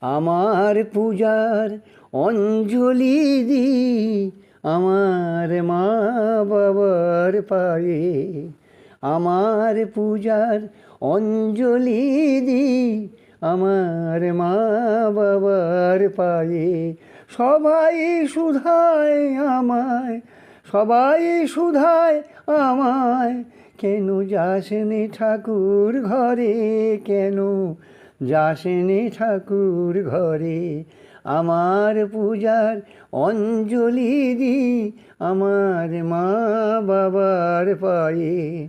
আমার পূজার অঞ্জলি দি আমার মা বাবার পায়ে। আমার পূজার অঞ্জলি দি আমার মা বাবার পায়ে। সবাই শুধায় আমায়, সবাই শুধায় আমায়, কেন যাসনি ঠাকুর ঘরে, কেন যাসনি ঠাকুর ঘরে। আমার পূজার অঞ্জলি দি আমার মা বাবার পায়ে।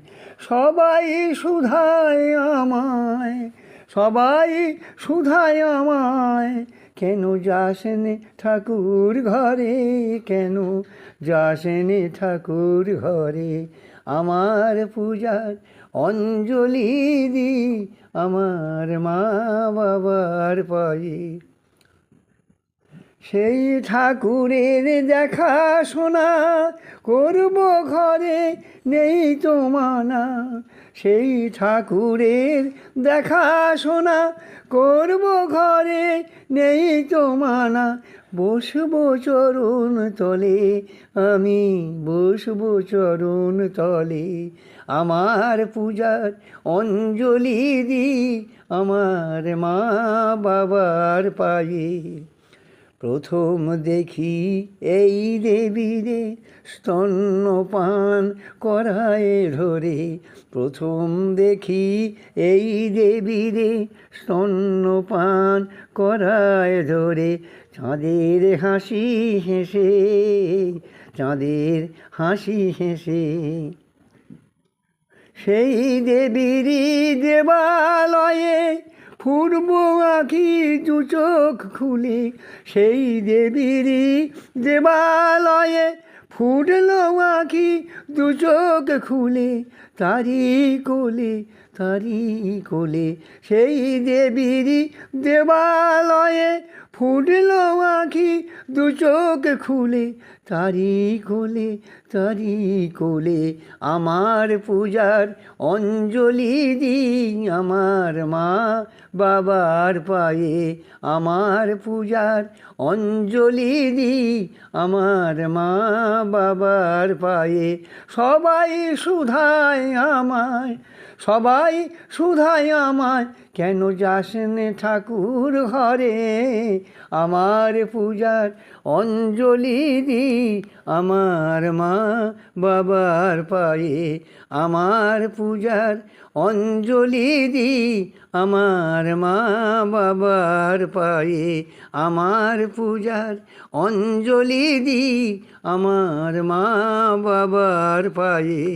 সবাই শুধায় আমায়, সবাই শুধায় আমায়, কেন যাসনি ঠাকুর ঘরে, কেন যাসনি ঠাকুর ঘরে। আমার পূজার অঞ্জলি দি আমার মা বাবার পায়ে। সেই ঠাকুরের দেখাশোনা করব ঘরে, নেই তো মানা। সেই ঠাকুরের দেখাশোনা করব ঘরে, নেই তো মানা। বসবো চরণ তলে, আমি বসবো চরণ তলে। আমার পূজার অঞ্জলি দি আমার মা বাবার পায়ে। প্রথম দেখি এই দেবীরে স্তন্যপান করায় ধরে। প্রথম দেখি এই দেবীরে স্তন্যপান করায় ধরে। চাঁদের হাসি হেসে, চাঁদের হাসি হেসে। সেই দেবীরই দেবালয়ে ফুটব আঁখি দু চোখ খুলে। সেই দেবীরই দেবালয়ে ফুটল আঁখি দু চোখ খুলে। তারি কোলে, তারি কোলে, সেই দেবীরই দেবালয়ে ফুটল আঁখি দু চোখ খুলে। তারি কোলে, তারি কোলে। আমার পূজার অঞ্জলি দি আমার মা বাবার পায়ে। আমার পূজার অঞ্জলি দি আমার মা বাবার পায়ে। সবাই শুধায় আমায়, সবাই শুধায় আমায়, কেন যাসনি ঠাকুর ঘরে। আমার পূজার অঞ্জলি দি আমার মা বাবার পায়ে। আমার পূজার অঞ্জলি দি আমার মা বাবার পায়ে। আমার পূজার অঞ্জলি দি আমার মা বাবার পায়ে।